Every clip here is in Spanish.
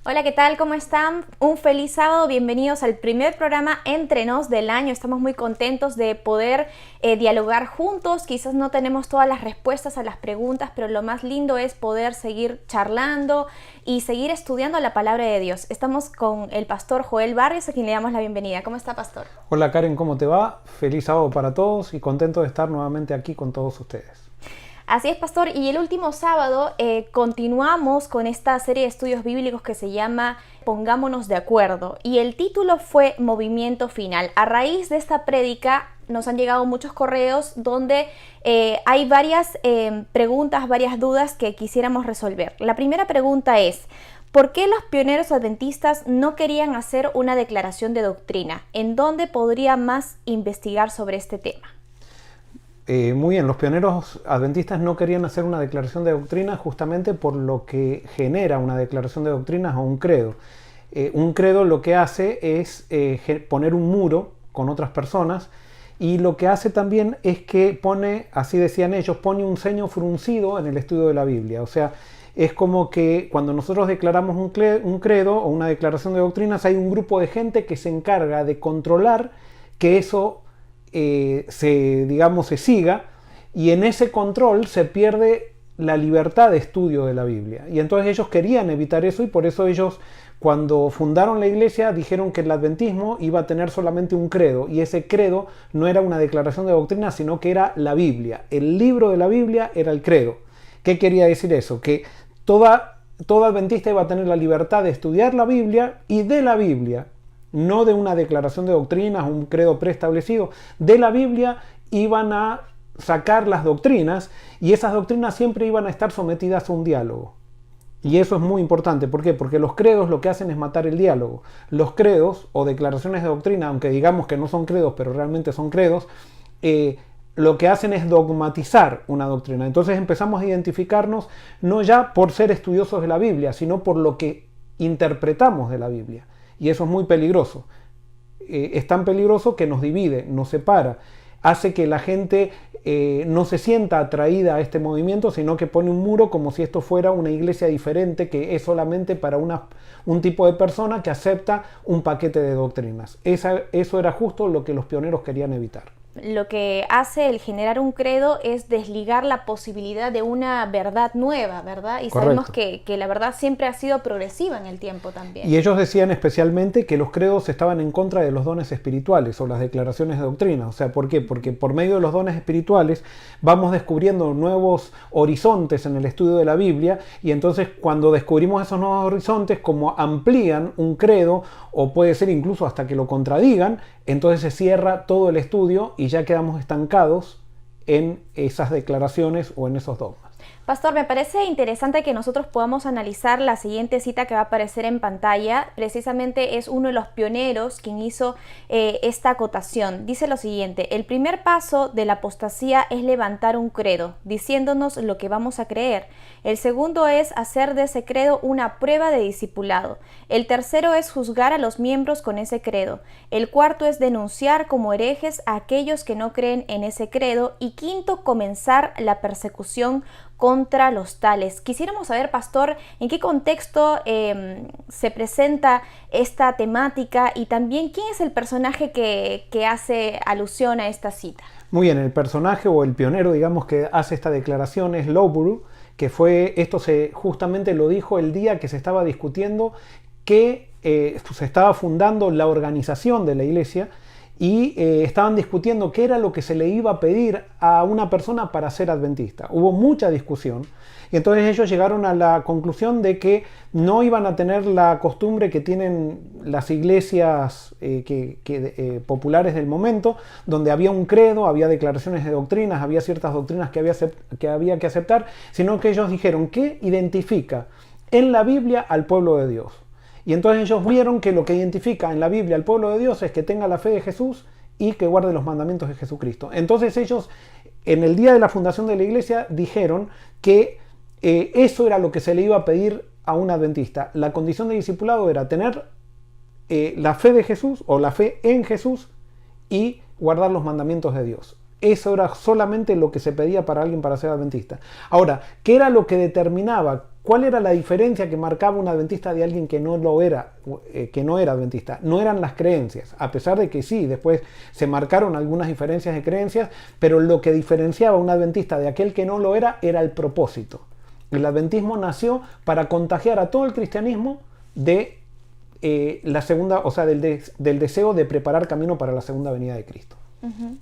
Hola, ¿qué tal? ¿Cómo están? Un feliz sábado, bienvenidos al primer programa Entre Nos del año. Estamos muy contentos de poder dialogar juntos. Quizás no tenemos todas las respuestas a las preguntas, pero lo más lindo es poder seguir charlando y seguir estudiando la palabra de Dios. Estamos con el pastor Joel Barrios, a quien le damos la bienvenida. ¿Cómo está, pastor? Hola Karen, ¿cómo te va? Feliz sábado para todos y contento de estar nuevamente aquí con todos ustedes. Así es, pastor, y el último sábado continuamos con esta serie de estudios bíblicos que se llama Pongámonos de Acuerdo, y el título fue Movimiento Final. A raíz de esta prédica nos han llegado muchos correos donde hay varias preguntas, varias dudas que quisiéramos resolver. La primera pregunta es: ¿por qué los pioneros adventistas no querían hacer una declaración de doctrina? ¿En dónde podría más investigar sobre este tema? Muy bien, los pioneros adventistas no querían hacer una declaración de doctrina justamente por lo que genera una declaración de doctrinas o un credo. Un credo lo que hace es poner un muro con otras personas, y lo que hace también es que pone, así decían ellos, pone un ceño fruncido en el estudio de la Biblia. O sea, es como que cuando nosotros declaramos un credo o una declaración de doctrinas, hay un grupo de gente que se encarga de controlar que eso se siga, y en ese control se pierde la libertad de estudio de la Biblia. Y entonces ellos querían evitar eso, y por eso ellos, cuando fundaron la iglesia, dijeron que el adventismo iba a tener solamente un credo, y ese credo no era una declaración de doctrina, sino que era la Biblia. El libro de la Biblia era el credo. ¿Qué quería decir eso? Que todo adventista iba a tener la libertad de estudiar la Biblia, y de la Biblia, no de una declaración de doctrinas, un credo preestablecido, de la Biblia iban a sacar las doctrinas, y esas doctrinas siempre iban a estar sometidas a un diálogo. Y eso es muy importante. ¿Por qué? Porque los credos lo que hacen es matar el diálogo. Los credos o declaraciones de doctrina, aunque digamos que no son credos, pero realmente son credos, lo que hacen es dogmatizar una doctrina. Entonces empezamos a identificarnos no ya por ser estudiosos de la Biblia, sino por lo que interpretamos de la Biblia. Y eso es muy peligroso. Es tan peligroso que nos divide, nos separa, hace que la gente no se sienta atraída a este movimiento, sino que pone un muro como si esto fuera una iglesia diferente, que es solamente para un tipo de persona que acepta un paquete de doctrinas. Eso era justo lo que los pioneros querían evitar. Lo que hace el generar un credo es desligar la posibilidad de una verdad nueva, ¿verdad? Y Correcto. sabemos que la verdad siempre ha sido progresiva en el tiempo también. Y ellos decían especialmente que los credos estaban en contra de los dones espirituales o las declaraciones de doctrina. O sea, ¿por qué? Porque por medio de los dones espirituales vamos descubriendo nuevos horizontes en el estudio de la Biblia, y entonces cuando descubrimos esos nuevos horizontes, como amplían un credo, o puede ser incluso hasta que lo contradigan, entonces se cierra todo el estudio y ya quedamos estancados en esas declaraciones o en esos dogmas. Pastor, me parece interesante que nosotros podamos analizar la siguiente cita que va a aparecer en pantalla. Precisamente es uno de los pioneros quien hizo esta acotación. Dice lo siguiente: el primer paso de la apostasía es levantar un credo, diciéndonos lo que vamos a creer. El segundo es hacer de ese credo una prueba de discipulado. El tercero es juzgar a los miembros con ese credo. El cuarto es denunciar como herejes a aquellos que no creen en ese credo. Y quinto, comenzar la persecución contra los tales. Quisiéramos saber, pastor, en qué contexto se presenta esta temática, y también quién es el personaje que hace alusión a esta cita. Muy bien, el personaje o el pionero, digamos, que hace esta declaración es Loughborough, que fue, justamente lo dijo el día que se estaba discutiendo que se estaba fundando la organización de la iglesia, y estaban discutiendo qué era lo que se le iba a pedir a una persona para ser adventista. Hubo mucha discusión, y entonces ellos llegaron a la conclusión de que no iban a tener la costumbre que tienen las iglesias populares del momento, donde había un credo, había declaraciones de doctrinas, había ciertas doctrinas que había que aceptar, sino que ellos dijeron: ¿qué identifica en la Biblia al pueblo de Dios? Y entonces ellos vieron que lo que identifica en la Biblia al pueblo de Dios es que tenga la fe de Jesús y que guarde los mandamientos de Jesucristo. Entonces ellos, en el día de la fundación de la iglesia, dijeron que eso era lo que se le iba a pedir a un adventista. La condición de discipulado era tener la fe de Jesús o la fe en Jesús y guardar los mandamientos de Dios. Eso era solamente lo que se pedía para alguien para ser adventista. Ahora, ¿qué era lo que determinaba ¿cuál era la diferencia que marcaba un adventista de alguien que no lo era, que no era adventista? No eran las creencias, a pesar de que sí, después se marcaron algunas diferencias de creencias, pero lo que diferenciaba a un adventista de aquel que no lo era el propósito. El adventismo nació para contagiar a todo el cristianismo de la segunda, o sea, del deseo de preparar camino para la segunda venida de Cristo.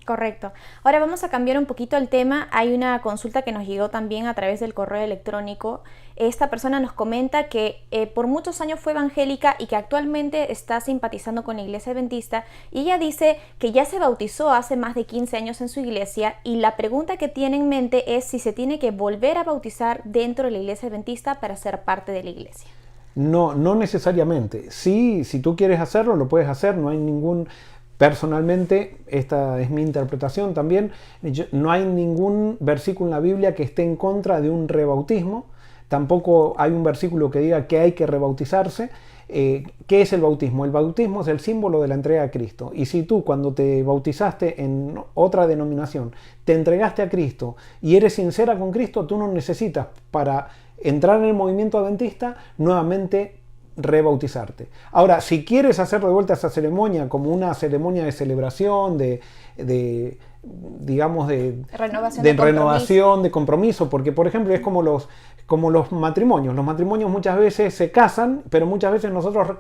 Correcto. Ahora vamos a cambiar un poquito el tema. Hay una consulta que nos llegó también a través del correo electrónico. Esta persona nos comenta que por muchos años fue evangélica y que actualmente está simpatizando con la iglesia adventista, y ella dice que ya se bautizó hace más de 15 años en su iglesia, y la pregunta que tiene en mente es si se tiene que volver a bautizar dentro de la iglesia adventista para ser parte de la iglesia. No, no necesariamente. Sí, si tú quieres hacerlo, lo puedes hacer, no hay ningún... Personalmente, esta es mi interpretación también, no hay ningún versículo en la Biblia que esté en contra de un rebautismo, tampoco hay un versículo que diga que hay que rebautizarse. ¿Qué es el bautismo? El bautismo es el símbolo de la entrega a Cristo, y si tú cuando te bautizaste en otra denominación te entregaste a Cristo y eres sincera con Cristo, tú no necesitas para entrar en el movimiento adventista nuevamente rebautizarte. Ahora, si quieres hacer de vuelta esa ceremonia como una ceremonia de celebración, digamos de renovación, de compromiso, porque por ejemplo es como los matrimonios. Los matrimonios muchas veces se casan, pero muchas veces nosotros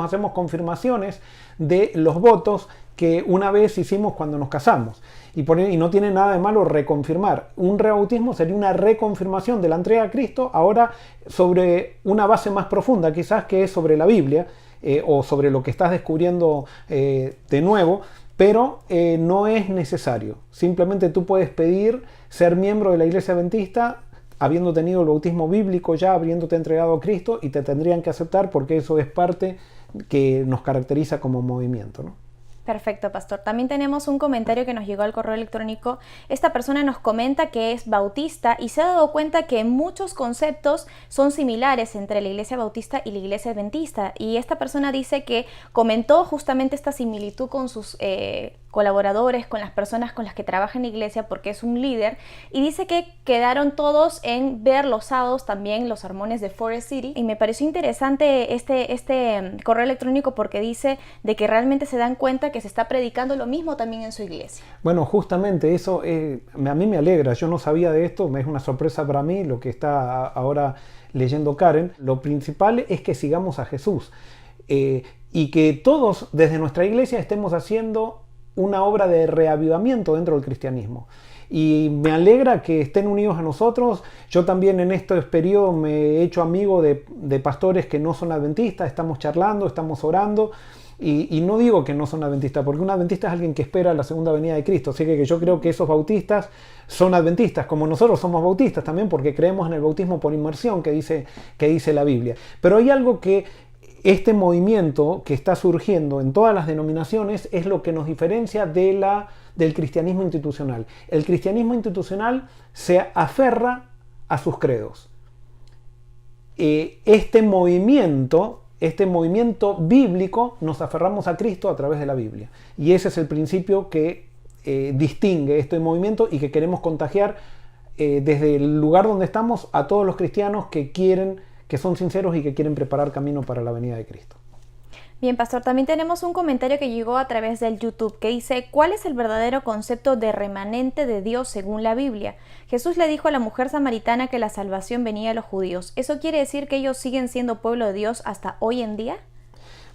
hacemos confirmaciones de los votos que una vez hicimos cuando nos casamos. Y no tiene nada de malo reconfirmar. Un rebautismo sería una reconfirmación de la entrega a Cristo, ahora sobre una base más profunda, quizás, que es sobre la Biblia, o sobre lo que estás descubriendo de nuevo, pero no es necesario. Simplemente tú puedes pedir ser miembro de la iglesia adventista habiendo tenido el bautismo bíblico ya, habiéndote entregado a Cristo, y te tendrían que aceptar porque eso es parte que nos caracteriza como movimiento, ¿no? Perfecto, pastor. También tenemos un comentario que nos llegó al correo electrónico. Esta persona nos comenta que es bautista y se ha dado cuenta que muchos conceptos son similares entre la iglesia bautista y la iglesia adventista. Y esta persona dice que comentó justamente esta similitud con sus colaboradores, con las personas con las que trabaja en la iglesia, porque es un líder, y dice que quedaron todos en ver los sábados también los sermones de Forest City. Y me pareció interesante este correo electrónico porque dice de que realmente se dan cuenta que se está predicando lo mismo también en su iglesia. Bueno, justamente eso a mí me alegra. Yo no sabía de esto, es una sorpresa para mí lo que está ahora leyendo Karen. Lo principal es que sigamos a Jesús y que todos desde nuestra iglesia estemos haciendo una obra de reavivamiento dentro del cristianismo. Y me alegra que estén unidos a nosotros. Yo también en estos periodos me he hecho amigo de pastores que no son adventistas, estamos charlando, estamos orando. Y no digo que no son adventistas, porque un adventista es alguien que espera la segunda venida de Cristo. Así que yo creo que esos bautistas son adventistas, como nosotros somos bautistas también, porque creemos en el bautismo por inmersión que dice la Biblia. Pero hay algo que este movimiento que está surgiendo en todas las denominaciones es lo que nos diferencia del cristianismo institucional. El cristianismo institucional se aferra a sus credos. Este movimiento bíblico, nos aferramos a Cristo a través de la Biblia. Y ese es el principio que distingue este movimiento y que queremos contagiar desde el lugar donde estamos a todos los cristianos que son sinceros y que quieren preparar camino para la venida de Cristo. Bien, pastor, también tenemos un comentario que llegó a través del YouTube que dice: ¿cuál es el verdadero concepto de remanente de Dios según la Biblia? Jesús le dijo a la mujer samaritana que la salvación venía de los judíos. ¿Eso quiere decir que ellos siguen siendo pueblo de Dios hasta hoy en día?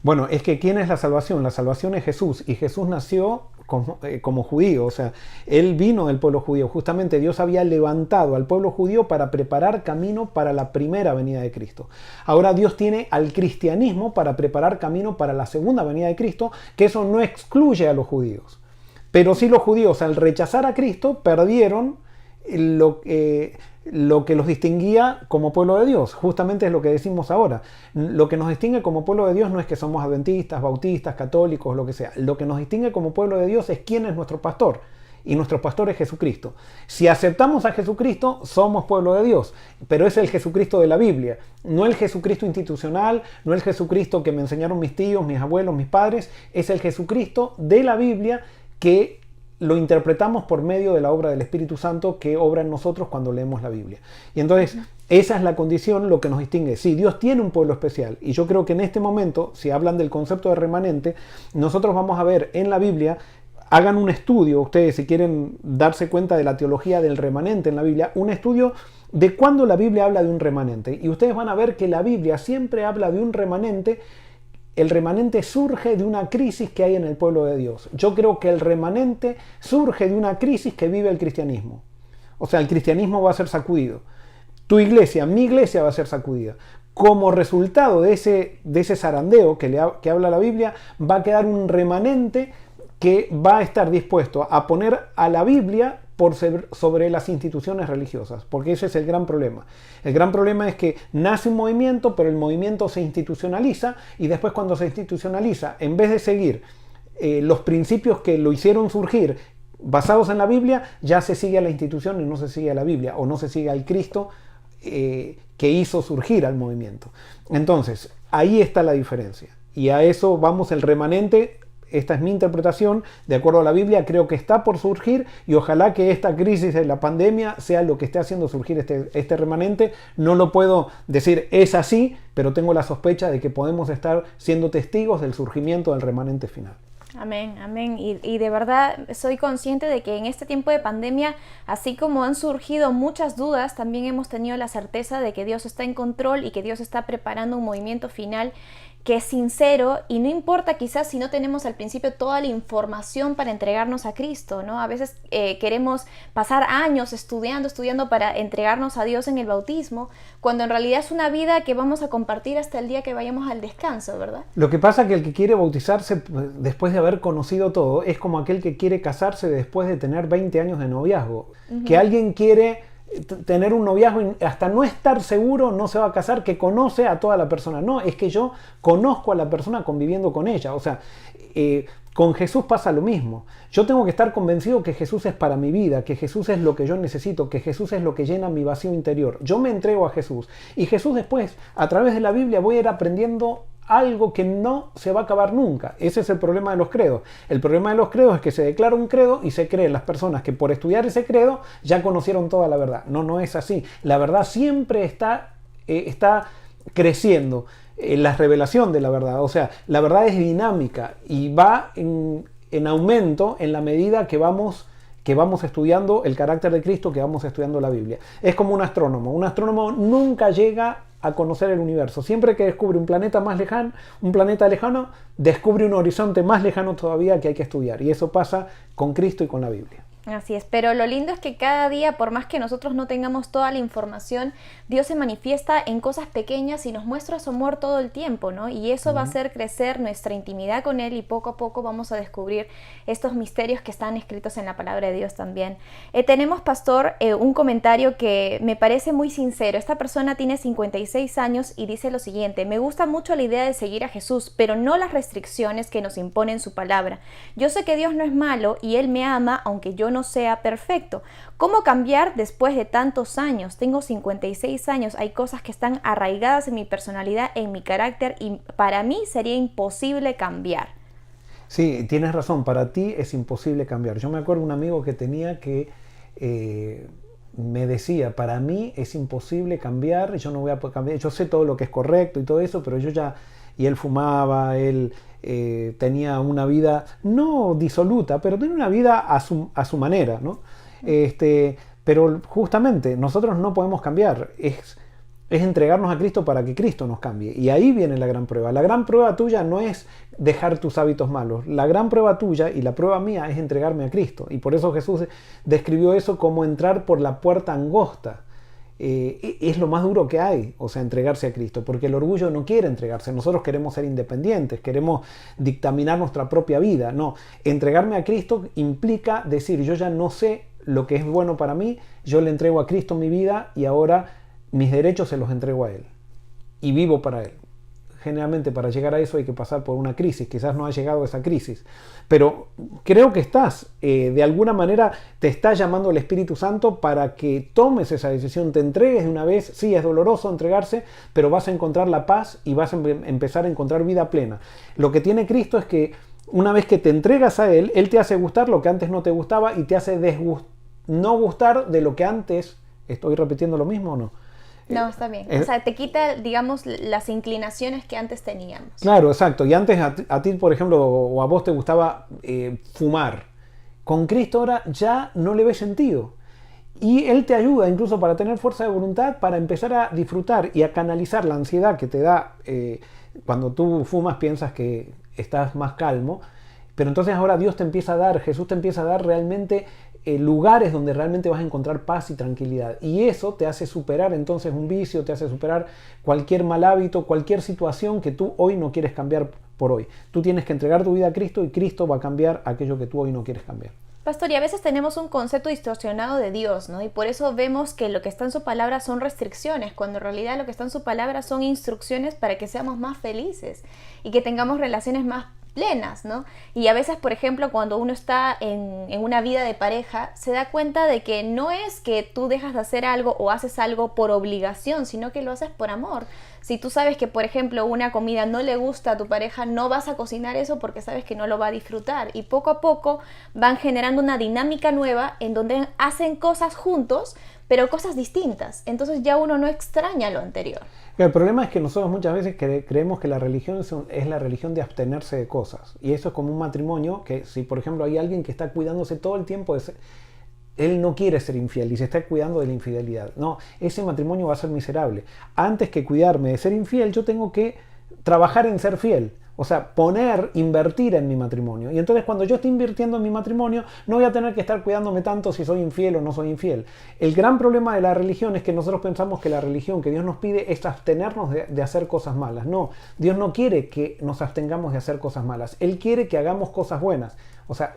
Bueno, es que ¿quién es la salvación? La salvación es Jesús, y Jesús nació como judío, o sea, él vino del pueblo judío. Justamente Dios había levantado al pueblo judío para preparar camino para la primera venida de Cristo. Ahora Dios tiene al cristianismo para preparar camino para la segunda venida de Cristo, que eso no excluye a los judíos. Pero sí, los judíos, al rechazar a Cristo, perdieron lo que los distinguía como pueblo de Dios. Justamente es lo que decimos ahora. Lo que nos distingue como pueblo de Dios no es que somos adventistas, bautistas, católicos, lo que sea. Lo que nos distingue como pueblo de Dios es quién es nuestro pastor. Y nuestro pastor es Jesucristo. Si aceptamos a Jesucristo, somos pueblo de Dios. Pero es el Jesucristo de la Biblia. No el Jesucristo institucional, no el Jesucristo que me enseñaron mis tíos, mis abuelos, mis padres. Es el Jesucristo de la Biblia que lo interpretamos por medio de la obra del Espíritu Santo que obra en nosotros cuando leemos la Biblia. Y entonces, esa es la condición, lo que nos distingue. Sí, Dios tiene un pueblo especial. Y yo creo que en este momento, si hablan del concepto de remanente, nosotros vamos a ver en la Biblia, hagan un estudio, ustedes si quieren darse cuenta de la teología del remanente en la Biblia, un estudio de cuándo la Biblia habla de un remanente. Y ustedes van a ver que la Biblia siempre habla de un remanente. El remanente surge de una crisis que hay en el pueblo de Dios. Yo creo que el remanente surge de una crisis que vive el cristianismo. O sea, el cristianismo va a ser sacudido. Tu iglesia, mi iglesia va a ser sacudida. Como resultado de ese zarandeo que habla la Biblia, va a quedar un remanente que va a estar dispuesto a poner a la Biblia sobre las instituciones religiosas, porque ese es el gran problema. El gran problema es que nace un movimiento, pero el movimiento se institucionaliza, y después cuando se institucionaliza, en vez de seguir los principios que lo hicieron surgir basados en la Biblia, ya se sigue a la institución y no se sigue a la Biblia, o no se sigue al Cristo que hizo surgir al movimiento. Entonces, ahí está la diferencia, y a eso vamos el remanente. Esta es mi interpretación, de acuerdo a la Biblia, creo que está por surgir, y ojalá que esta crisis de la pandemia sea lo que esté haciendo surgir este remanente. No lo puedo decir es así, pero tengo la sospecha de que podemos estar siendo testigos del surgimiento del remanente final. Amén, amén. Y de verdad soy consciente de que en este tiempo de pandemia, así como han surgido muchas dudas, también hemos tenido la certeza de que Dios está en control y que Dios está preparando un movimiento final que es sincero, y no importa quizás si no tenemos al principio toda la información para entregarnos a Cristo, ¿no? A veces queremos pasar años estudiando para entregarnos a Dios en el bautismo, cuando en realidad es una vida que vamos a compartir hasta el día que vayamos al descanso, ¿verdad? Lo que pasa es que el que quiere bautizarse después de haber conocido todo es como aquel que quiere casarse después de tener 20 años de noviazgo. Que alguien quiere tener un noviazgo y hasta no estar seguro no se va a casar, que conoce a toda la persona. No, es que yo conozco a la persona conviviendo con ella. O sea, con Jesús pasa lo mismo. Yo tengo que estar convencido que Jesús es para mi vida, que Jesús es lo que yo necesito, que Jesús es lo que llena mi vacío interior. Yo me entrego a Jesús, y Jesús después, a través de la Biblia, voy a ir aprendiendo algo que no se va a acabar nunca. Ese es el problema de los credos. El problema de los credos es que se declara un credo y se creen las personas que por estudiar ese credo ya conocieron toda la verdad. No, no es así. La verdad siempre está creciendo. La revelación de la verdad. O sea, la verdad es dinámica y va en aumento en la medida que vamos estudiando el carácter de Cristo, que vamos estudiando la Biblia. Es como un astrónomo. Un astrónomo nunca llega a conocer el universo. Siempre que descubre un planeta lejano, descubre un horizonte más lejano todavía que hay que estudiar. Y eso pasa con Cristo y con la Biblia. Así es, pero lo lindo es que cada día, por más que nosotros no tengamos toda la información, Dios se manifiesta en cosas pequeñas y nos muestra su amor todo el tiempo, ¿no? Y eso va a hacer crecer nuestra intimidad con Él, y poco a poco vamos a descubrir estos misterios que están escritos en la palabra de Dios también. Tenemos, pastor, un comentario que me parece muy sincero. Esta persona tiene 56 años y dice lo siguiente: me gusta mucho la idea de seguir a Jesús, pero no las restricciones que nos imponen su palabra. Yo sé que Dios no es malo y Él me ama, aunque yo no sea perfecto. ¿Cómo cambiar después de tantos años? Tengo 56 años, hay cosas que están arraigadas en mi personalidad, en mi carácter, y para mí sería imposible cambiar. Sí, tienes razón, para ti es imposible cambiar. Yo me acuerdo de un amigo que tenía que me decía, para mí es imposible cambiar, yo no voy a poder cambiar, yo sé todo lo que es correcto y todo eso, pero yo ya... Y él fumaba, él tenía una vida no disoluta, pero tenía una vida a su manera, ¿no? Pero justamente nosotros no podemos cambiar, es entregarnos a Cristo para que Cristo nos cambie. Y ahí viene la gran prueba. La gran prueba tuya no es dejar tus hábitos malos. La gran prueba tuya y la prueba mía es entregarme a Cristo. Y por eso Jesús describió eso como entrar por la puerta angosta. Es lo más duro que hay, o sea, entregarse a Cristo, porque el orgullo no quiere entregarse. Nosotros queremos ser independientes, queremos dictaminar nuestra propia vida. No, entregarme a Cristo implica decir, yo ya no sé lo que es bueno para mí, yo le entrego a Cristo mi vida y ahora mis derechos se los entrego a Él y vivo para Él. Generalmente para llegar a eso hay que pasar por una crisis. Quizás no ha llegado a esa crisis, pero creo que de alguna manera te está llamando el Espíritu Santo para que tomes esa decisión, te entregues de una vez. Sí, es doloroso entregarse, pero vas a encontrar la paz y vas a empezar a encontrar vida plena. Lo que tiene Cristo es que Una vez que te entregas a Él, Él te hace gustar lo que antes no te gustaba y te hace no gustar de lo que antes... ¿Estoy repitiendo lo mismo o no? No, está bien. O sea, te quita, digamos, las inclinaciones que antes teníamos. Claro, exacto. Y antes a ti, por ejemplo, o a vos te gustaba fumar. Con Cristo ahora ya no le ves sentido. Y Él te ayuda incluso para tener fuerza de voluntad, para empezar a disfrutar y a canalizar la ansiedad que te da cuando tú fumas, piensas que estás más calmo. Pero entonces ahora Dios te empieza a dar, Jesús te empieza a dar realmente lugares donde realmente vas a encontrar paz y tranquilidad. Y eso te hace superar entonces un vicio, te hace superar cualquier mal hábito, cualquier situación que tú hoy no quieres cambiar por hoy. Tú tienes que entregar tu vida a Cristo y Cristo va a cambiar aquello que tú hoy no quieres cambiar. Pastor, y a veces tenemos un concepto distorsionado de Dios, ¿no? Y por eso vemos que lo que está en su palabra son restricciones, cuando en realidad lo que está en su palabra son instrucciones para que seamos más felices y que tengamos relaciones más plenas, ¿no? Y a veces, por ejemplo, cuando uno está en una vida de pareja, se da cuenta de que no es que tú dejas de hacer algo o haces algo por obligación, sino que lo haces por amor. Si tú sabes que, por ejemplo, una comida no le gusta a tu pareja, no vas a cocinar eso porque sabes que no lo va a disfrutar. Y poco a poco van generando una dinámica nueva en donde hacen cosas juntos, pero cosas distintas. Entonces ya uno no extraña lo anterior. El problema es que nosotros muchas veces creemos que la religión es la religión de abstenerse de cosas. Y eso es como un matrimonio que si, por ejemplo, hay alguien que está cuidándose todo el tiempo él no quiere ser infiel y se está cuidando de la infidelidad. No, ese matrimonio va a ser miserable. Antes que cuidarme de ser infiel, yo tengo que trabajar en ser fiel. O sea, invertir en mi matrimonio. Y entonces cuando yo esté invirtiendo en mi matrimonio, no voy a tener que estar cuidándome tanto si soy infiel o no soy infiel. El gran problema de la religión es que nosotros pensamos que la religión que Dios nos pide es abstenernos de hacer cosas malas. No, Dios no quiere que nos abstengamos de hacer cosas malas. Él quiere que hagamos cosas buenas. O sea,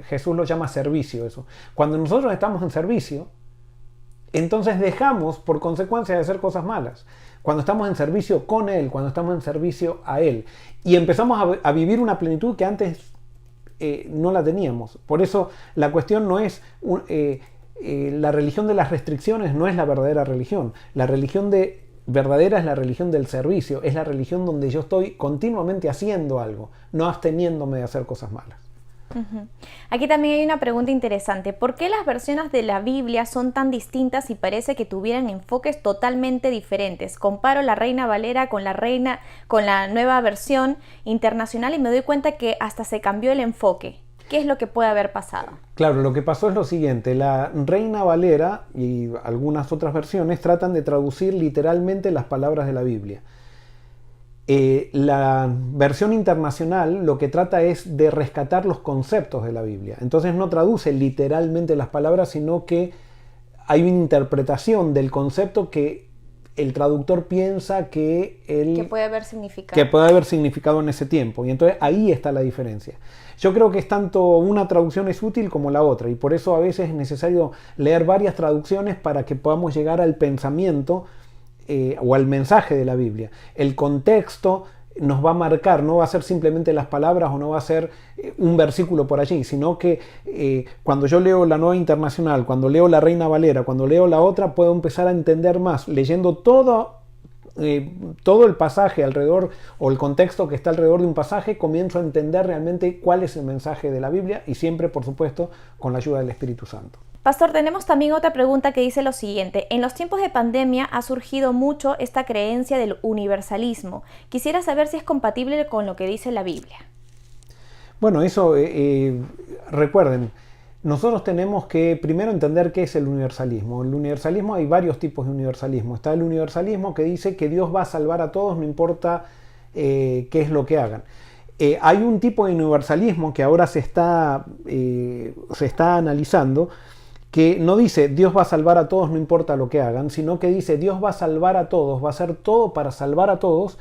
Jesús lo llama servicio eso. Cuando nosotros estamos en servicio, entonces dejamos por consecuencia de hacer cosas malas. Cuando estamos en servicio con Él, cuando estamos en servicio a Él. Y empezamos a vivir una plenitud que antes no la teníamos. Por eso la cuestión no es... la religión de las restricciones no es la verdadera religión. La religión verdadera es la religión del servicio. Es la religión donde yo estoy continuamente haciendo algo, no absteniéndome de hacer cosas malas. Uh-huh. Aquí también hay una pregunta interesante. ¿Por qué las versiones de la Biblia son tan distintas y parece que tuvieran enfoques totalmente diferentes? Comparo la Reina Valera con la nueva versión internacional y me doy cuenta que hasta se cambió el enfoque. ¿Qué es lo que puede haber pasado? Claro, lo que pasó es lo siguiente. La Reina Valera y algunas otras versiones tratan de traducir literalmente las palabras de la Biblia. La versión internacional lo que trata es de rescatar los conceptos de la Biblia. Entonces no traduce literalmente las palabras, sino que hay una interpretación del concepto que el traductor piensa que puede haber significado. Que puede haber significado en ese tiempo. Y entonces ahí está la diferencia. Yo creo que es tanto una traducción es útil como la otra. Y por eso a veces es necesario leer varias traducciones para que podamos llegar al pensamiento o al mensaje de la Biblia. El contexto nos va a marcar, no va a ser simplemente las palabras o no va a ser un versículo por allí, sino que cuando yo leo la Nueva Internacional, cuando leo la Reina Valera, cuando leo la otra, puedo empezar a entender más, leyendo todo el pasaje alrededor o el contexto que está alrededor de un pasaje, comienzo a entender realmente cuál es el mensaje de la Biblia y siempre, por supuesto, con la ayuda del Espíritu Santo. Pastor, tenemos también otra pregunta que dice lo siguiente. En los tiempos de pandemia ha surgido mucho esta creencia del universalismo. Quisiera saber si es compatible con lo que dice la Biblia. Bueno, eso, recuerden, nosotros tenemos que primero entender qué es el universalismo. El universalismo, hay varios tipos de universalismo. Está el universalismo que dice que Dios va a salvar a todos, no importa qué es lo que hagan. Hay un tipo de universalismo que ahora se está analizando, que no dice Dios va a salvar a todos no importa lo que hagan, sino que dice Dios va a salvar a todos, va a hacer todo para salvar a todos,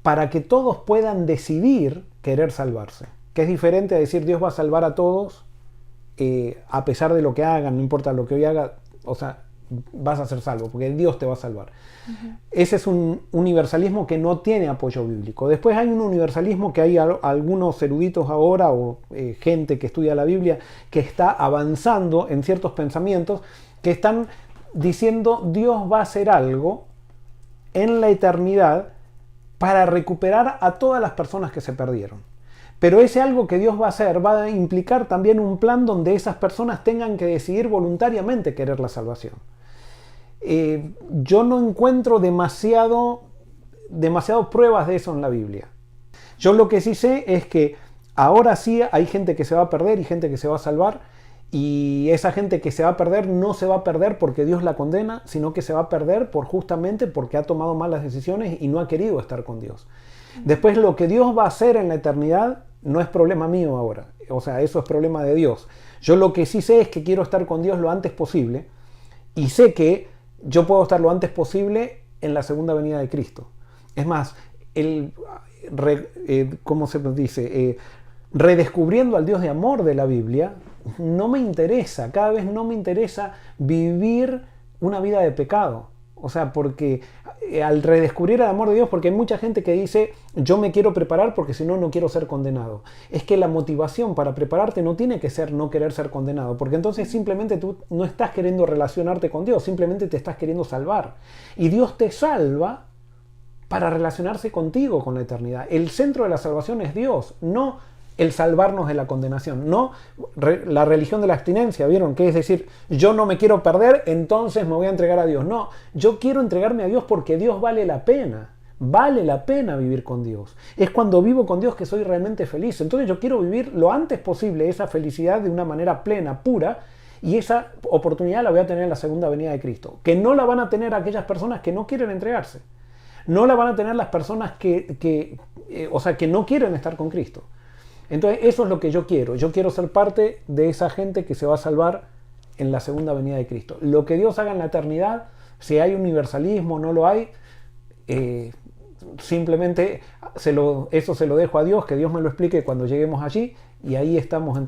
para que todos puedan decidir querer salvarse. Que es diferente a decir Dios va a salvar a todos a pesar de lo que hagan, no importa lo que hoy haga, o sea, vas a ser salvo, porque Dios te va a salvar. Uh-huh. Ese es un universalismo que no tiene apoyo bíblico. Después hay un universalismo que hay algunos eruditos ahora o gente que estudia la Biblia que está avanzando en ciertos pensamientos que están diciendo Dios va a hacer algo en la eternidad para recuperar a todas las personas que se perdieron. Pero ese algo que Dios va a hacer va a implicar también un plan donde esas personas tengan que decidir voluntariamente querer la salvación. Yo no encuentro demasiado pruebas de eso en la Biblia. Yo lo que sí sé es que ahora sí hay gente que se va a perder y gente que se va a salvar, y esa gente que se va a perder no se va a perder porque Dios la condena, sino que se va a perder justamente porque ha tomado malas decisiones y no ha querido estar con Dios. Después, lo que Dios va a hacer en la eternidad no es problema mío ahora, o sea, eso es problema de Dios. Yo lo que sí sé es que quiero estar con Dios lo antes posible, y sé que yo puedo estar lo antes posible en la segunda venida de Cristo. Es más, ¿cómo se dice? Redescubriendo al Dios de amor de la Biblia, no me interesa, cada vez no me interesa vivir una vida de pecado. O sea, porque al redescubrir el amor de Dios, porque hay mucha gente que dice, yo me quiero preparar porque si no, no quiero ser condenado. Es que la motivación para prepararte no tiene que ser no querer ser condenado, porque entonces simplemente tú no estás queriendo relacionarte con Dios, simplemente te estás queriendo salvar. Y Dios te salva para relacionarse contigo con la eternidad. El centro de la salvación es Dios, no el salvarnos de la condenación, no la religión de la abstinencia, ¿vieron? Que es decir, yo no me quiero perder, entonces me voy a entregar a Dios. No, yo quiero entregarme a Dios porque Dios vale la pena vivir con Dios. Es cuando vivo con Dios que soy realmente feliz. Entonces yo quiero vivir lo antes posible esa felicidad de una manera plena, pura, y esa oportunidad la voy a tener en la segunda venida de Cristo, que no la van a tener aquellas personas que no quieren entregarse. No la van a tener las personas que no quieren estar con Cristo. Entonces eso es lo que yo quiero. Yo quiero ser parte de esa gente que se va a salvar en la segunda venida de Cristo. Lo que Dios haga en la eternidad, si hay universalismo o no lo hay, simplemente eso se lo dejo a Dios, que Dios me lo explique cuando lleguemos allí, y ahí estamos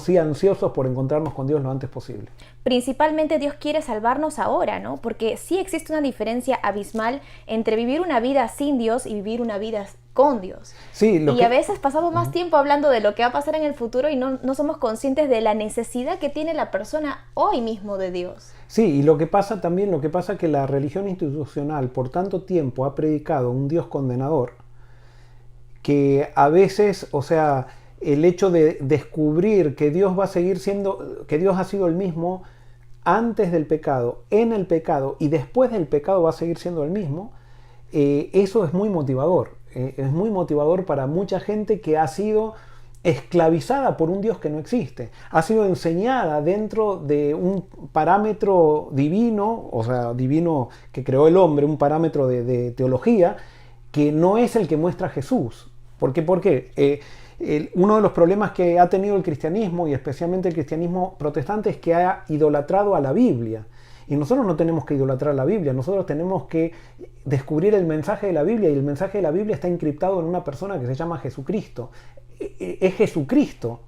sí ansiosos por encontrarnos con Dios lo antes posible. Principalmente Dios quiere salvarnos ahora, ¿no? Porque sí existe una diferencia abismal entre vivir una vida sin Dios y vivir una vida con Dios. Sí, a veces pasamos más tiempo hablando de lo que va a pasar en el futuro y no somos conscientes de la necesidad que tiene la persona hoy mismo de Dios. Sí, y lo que pasa es que la religión institucional por tanto tiempo ha predicado un Dios condenador, que a veces, o sea, el hecho de descubrir que Dios va a seguir siendo, que Dios ha sido el mismo antes del pecado, en el pecado y después del pecado va a seguir siendo el mismo, eso es muy motivador. Es muy motivador para mucha gente que ha sido esclavizada por un Dios que no existe. Ha sido enseñada dentro de un parámetro divino, o sea, divino que creó el hombre, un parámetro de teología, que no es el que muestra Jesús. ¿Por qué? Porque uno de los problemas que ha tenido el cristianismo, y especialmente el cristianismo protestante, es que ha idolatrado a la Biblia. Y nosotros no tenemos que idolatrar la Biblia, nosotros tenemos que descubrir el mensaje de la Biblia, y el mensaje de la Biblia está encriptado en una persona que se llama Jesucristo. Es Jesucristo,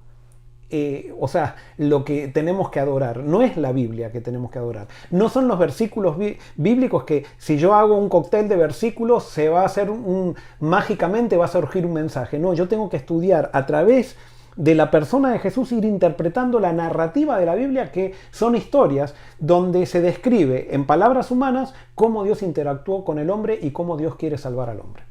o sea, lo que tenemos que adorar, no es la Biblia que tenemos que adorar. No son los versículos bíblicos que si yo hago un cóctel de versículos se va a hacer mágicamente va a surgir un mensaje. No, yo tengo que estudiar a través de la persona de Jesús, ir interpretando la narrativa de la Biblia, que son historias donde se describe en palabras humanas cómo Dios interactuó con el hombre y cómo Dios quiere salvar al hombre.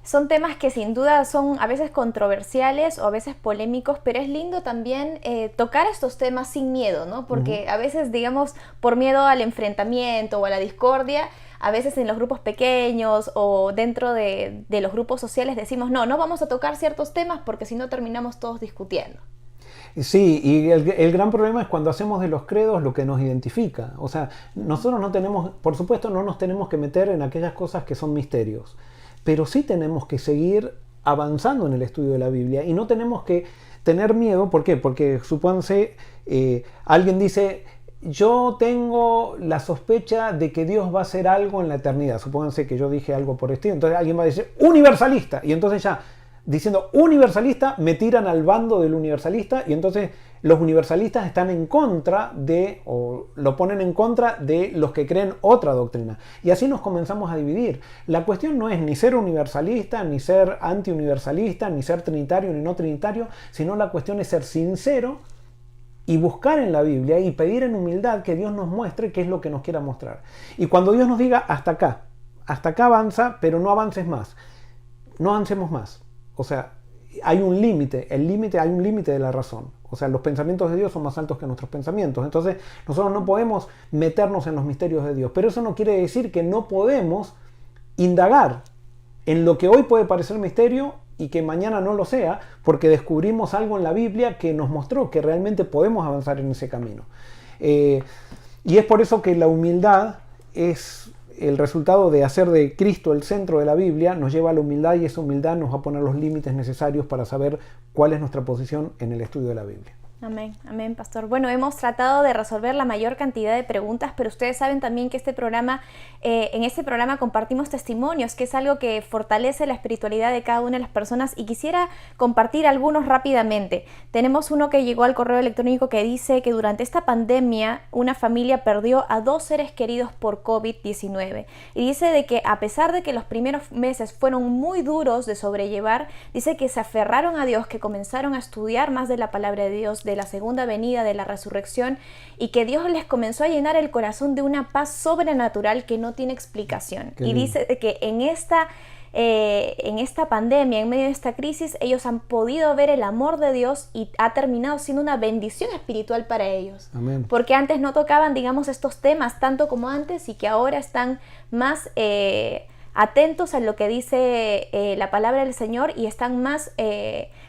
Son temas que sin duda son a veces controversiales o a veces polémicos, pero es lindo también tocar estos temas sin miedo, ¿no? Porque a veces, digamos, por miedo al enfrentamiento o a la discordia, a veces en los grupos pequeños o dentro de los grupos sociales decimos no vamos a tocar ciertos temas porque si no terminamos todos discutiendo. Sí, y el gran problema es cuando hacemos de los credos lo que nos identifica. O sea, nosotros no tenemos, por supuesto, no nos tenemos que meter en aquellas cosas que son misterios, pero sí tenemos que seguir avanzando en el estudio de la Biblia y no tenemos que tener miedo. ¿Por qué? Porque supónganse, alguien dice, yo tengo la sospecha de que Dios va a hacer algo en la eternidad. Supónganse que yo dije algo por estilo, entonces alguien va a decir universalista, y entonces ya diciendo universalista me tiran al bando del universalista, y entonces los universalistas están en contra de, o lo ponen en contra de los que creen otra doctrina. Y así nos comenzamos a dividir. La cuestión no es ni ser universalista, ni ser antiuniversalista, ni ser trinitario, ni no trinitario, sino la cuestión es ser sincero y buscar en la Biblia y pedir en humildad que Dios nos muestre qué es lo que nos quiera mostrar. Y cuando Dios nos diga hasta acá avanza, pero no avances más, no avancemos más. O sea, hay un límite, hay un límite de la razón. O sea, los pensamientos de Dios son más altos que nuestros pensamientos. Entonces, nosotros no podemos meternos en los misterios de Dios. Pero eso no quiere decir que no podemos indagar en lo que hoy puede parecer misterio y que mañana no lo sea, porque descubrimos algo en la Biblia que nos mostró que realmente podemos avanzar en ese camino. Y es por eso que la humildad es el resultado de hacer de Cristo el centro de la Biblia, nos lleva a la humildad, y esa humildad nos va a poner los límites necesarios para saber cuál es nuestra posición en el estudio de la Biblia. Amén, amén, pastor. Bueno, hemos tratado de resolver la mayor cantidad de preguntas, pero ustedes saben también que en este programa compartimos testimonios, que es algo que fortalece la espiritualidad de cada una de las personas, y quisiera compartir algunos rápidamente. Tenemos uno que llegó al correo electrónico que dice que durante esta pandemia una familia perdió a 2 seres queridos por COVID-19, y dice de que a pesar de que los primeros meses fueron muy duros de sobrellevar, dice que se aferraron a Dios, que comenzaron a estudiar más de la palabra de Dios, de la segunda venida, de la resurrección, y que Dios les comenzó a llenar el corazón de una paz sobrenatural que no tiene explicación. Y dice que en esta pandemia, en medio de esta crisis, ellos han podido ver el amor de Dios, y ha terminado siendo una bendición espiritual para ellos. Amén. Porque antes no tocaban, digamos, estos temas tanto como antes, y que ahora están más atentos a lo que dice la palabra del Señor, y están más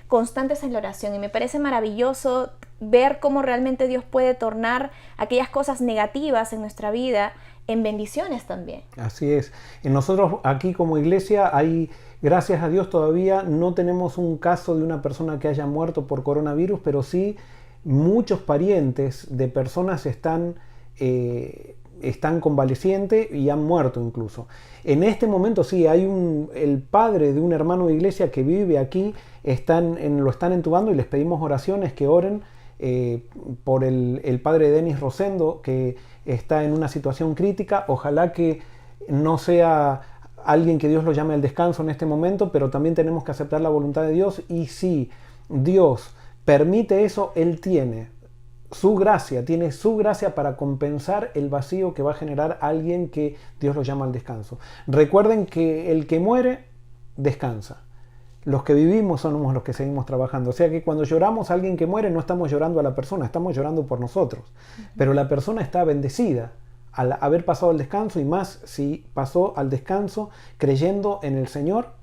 constantes en la oración. Y me parece maravilloso ver cómo realmente Dios puede tornar aquellas cosas negativas en nuestra vida en bendiciones también. Así es. Y nosotros aquí como iglesia, gracias a Dios, todavía no tenemos un caso de una persona que haya muerto por coronavirus, pero sí muchos parientes de personas están convalecientes y han muerto incluso. En este momento sí, el padre de un hermano de iglesia que vive aquí, lo están entubando, y les pedimos oraciones, que oren por el padre de Denis Rosendo, que está en una situación crítica. Ojalá que no sea alguien que Dios lo llame al descanso en este momento, pero también tenemos que aceptar la voluntad de Dios, y si Dios permite eso, Él tiene su gracia para compensar el vacío que va a generar alguien que Dios lo llama al descanso. Recuerden que el que muere descansa. Los que vivimos somos los que seguimos trabajando. O sea que cuando lloramos a alguien que muere, no estamos llorando a la persona, estamos llorando por nosotros. Pero la persona está bendecida al haber pasado el descanso, y más si pasó al descanso creyendo en el Señor.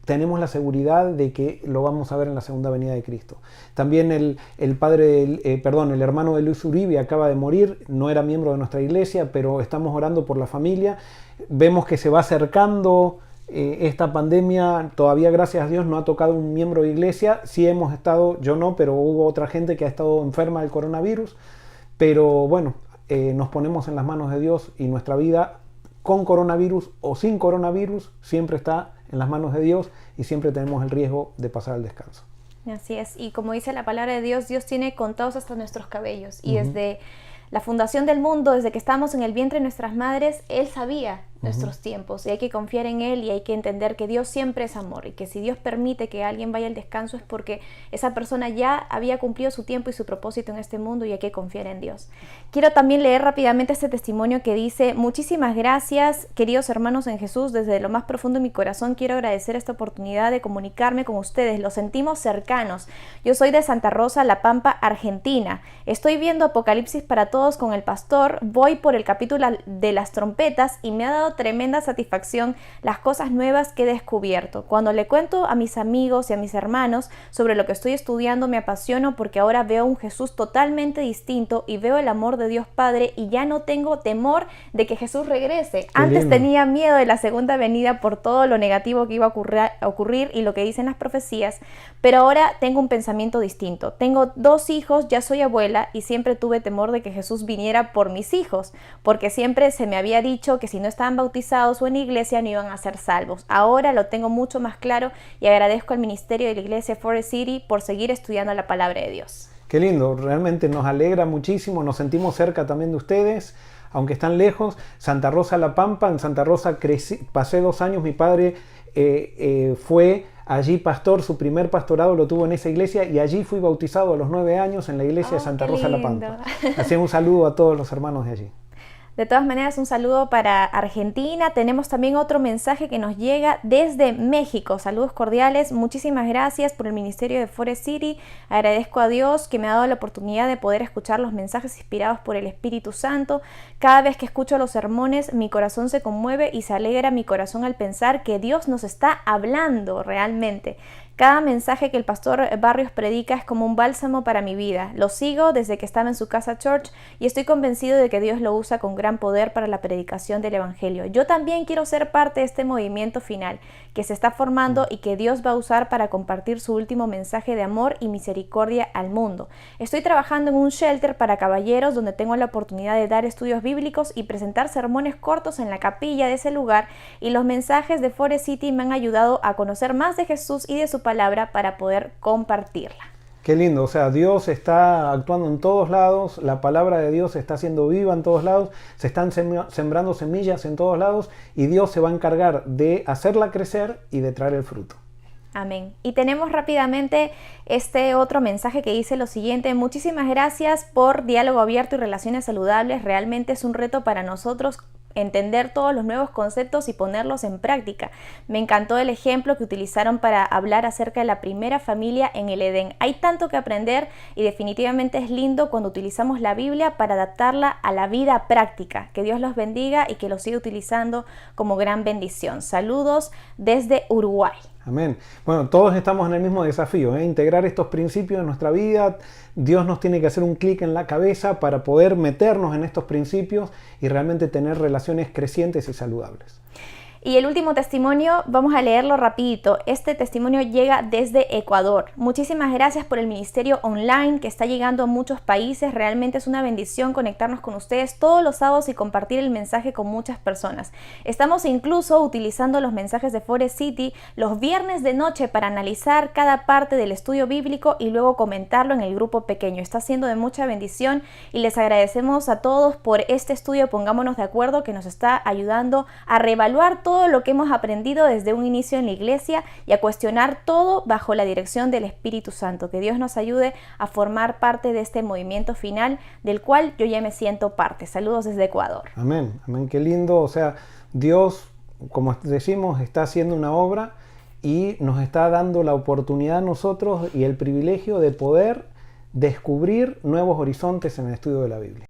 Tenemos la seguridad de que lo vamos a ver en la segunda venida de Cristo. También el hermano de Luis Uribe acaba de morir, no era miembro de nuestra iglesia, pero estamos orando por la familia. Vemos que se va acercando esta pandemia. Todavía, gracias a Dios, no ha tocado un miembro de iglesia. Sí hemos estado, yo no, pero hubo otra gente que ha estado enferma del coronavirus. Pero bueno, nos ponemos en las manos de Dios, y nuestra vida, con coronavirus o sin coronavirus, siempre está en las manos de Dios, y siempre tenemos el riesgo de pasar al descanso. Así es, y como dice la palabra de Dios, Dios tiene contados hasta nuestros cabellos, y desde la fundación del mundo, desde que estábamos en el vientre de nuestras madres, Él sabía nuestros tiempos, y hay que confiar en Él, y hay que entender que Dios siempre es amor, y que si Dios permite que alguien vaya al descanso es porque esa persona ya había cumplido su tiempo y su propósito en este mundo, y hay que confiar en Dios. Quiero también leer rápidamente este testimonio que dice: muchísimas gracias, queridos hermanos en Jesús, desde lo más profundo de mi corazón quiero agradecer esta oportunidad de comunicarme con ustedes, los sentimos cercanos. Yo soy de Santa Rosa, La Pampa, Argentina. Estoy viendo Apocalipsis para Todos con el pastor, voy por el capítulo de las trompetas, y me ha dado tremenda satisfacción las cosas nuevas que he descubierto. Cuando le cuento a mis amigos y a mis hermanos sobre lo que estoy estudiando, me apasiono, porque ahora veo un Jesús totalmente distinto, y veo el amor de Dios Padre, y ya no tengo temor de que Jesús regrese. Antes tenía miedo de la segunda venida por todo lo negativo que iba a ocurrir y lo que dicen las profecías, pero ahora tengo un pensamiento distinto. Tengo 2 hijos, ya soy abuela, y siempre tuve temor de que Jesús viniera por mis hijos, porque siempre se me había dicho que si no estaban bautizados o en iglesia no iban a ser salvos. Ahora lo tengo mucho más claro, y agradezco al ministerio de la iglesia Forest City por seguir estudiando la palabra de Dios. Qué lindo, realmente nos alegra muchísimo, nos sentimos cerca también de ustedes, aunque están lejos. Santa Rosa, La Pampa, en Santa Rosa pasé 2 años, mi padre fue allí pastor, su primer pastorado lo tuvo en esa iglesia, y allí fui bautizado a los 9 años en la iglesia de Santa Rosa, La Pampa. Así un saludo a todos los hermanos de allí. De todas maneras, un saludo para Argentina. Tenemos también otro mensaje que nos llega desde México. Saludos cordiales. Muchísimas gracias por el ministerio de Forest City. Agradezco a Dios que me ha dado la oportunidad de poder escuchar los mensajes inspirados por el Espíritu Santo. Cada vez que escucho los sermones, mi corazón se conmueve y se alegra mi corazón al pensar que Dios nos está hablando realmente. Cada mensaje que el pastor Barrios predica es como un bálsamo para mi vida. Lo sigo desde que estaba en su casa church y estoy convencido de que Dios lo usa con gran poder para la predicación del Evangelio. Yo también quiero ser parte de este movimiento final que se está formando y que Dios va a usar para compartir su último mensaje de amor y misericordia al mundo. Estoy trabajando en un shelter para caballeros donde tengo la oportunidad de dar estudios bíblicos y presentar sermones cortos en la capilla de ese lugar, y los mensajes de Forest City me han ayudado a conocer más de Jesús y de su palabra para poder compartirla. Qué lindo, o sea, Dios está actuando en todos lados, la palabra de Dios está siendo viva en todos lados, se están sembrando semillas en todos lados y Dios se va a encargar de hacerla crecer y de traer el fruto. Amén. Y tenemos rápidamente este otro mensaje que dice lo siguiente: muchísimas gracias por diálogo abierto y relaciones saludables. Realmente es un reto para nosotros entender todos los nuevos conceptos y ponerlos en práctica. Me encantó el ejemplo que utilizaron para hablar acerca de la primera familia en el Edén. Hay tanto que aprender y definitivamente es lindo cuando utilizamos la Biblia para adaptarla a la vida práctica. Que Dios los bendiga y que los siga utilizando como gran bendición. Saludos desde Uruguay. Amén. Bueno, todos estamos en el mismo desafío, integrar estos principios en nuestra vida. Dios nos tiene que hacer un clic en la cabeza para poder meternos en estos principios y realmente tener relaciones crecientes y saludables. Y el último testimonio, vamos a leerlo rapidito. Este testimonio llega desde Ecuador. Muchísimas gracias por el ministerio online que está llegando a muchos países. Realmente es una bendición conectarnos con ustedes todos los sábados y compartir el mensaje con muchas personas. Estamos incluso utilizando los mensajes de Forest City los viernes de noche para analizar cada parte del estudio bíblico y luego comentarlo en el grupo pequeño. Está siendo de mucha bendición y les agradecemos a todos por este estudio. Pongámonos de acuerdo, que nos está ayudando a reevaluar todo lo que hemos aprendido desde un inicio en la iglesia y a cuestionar todo bajo la dirección del Espíritu Santo. Que Dios nos ayude a formar parte de este movimiento final del cual yo ya me siento parte. Saludos desde Ecuador. Amén, amén, qué lindo. O sea, Dios, como decimos, está haciendo una obra y nos está dando la oportunidad a nosotros y el privilegio de poder descubrir nuevos horizontes en el estudio de la Biblia.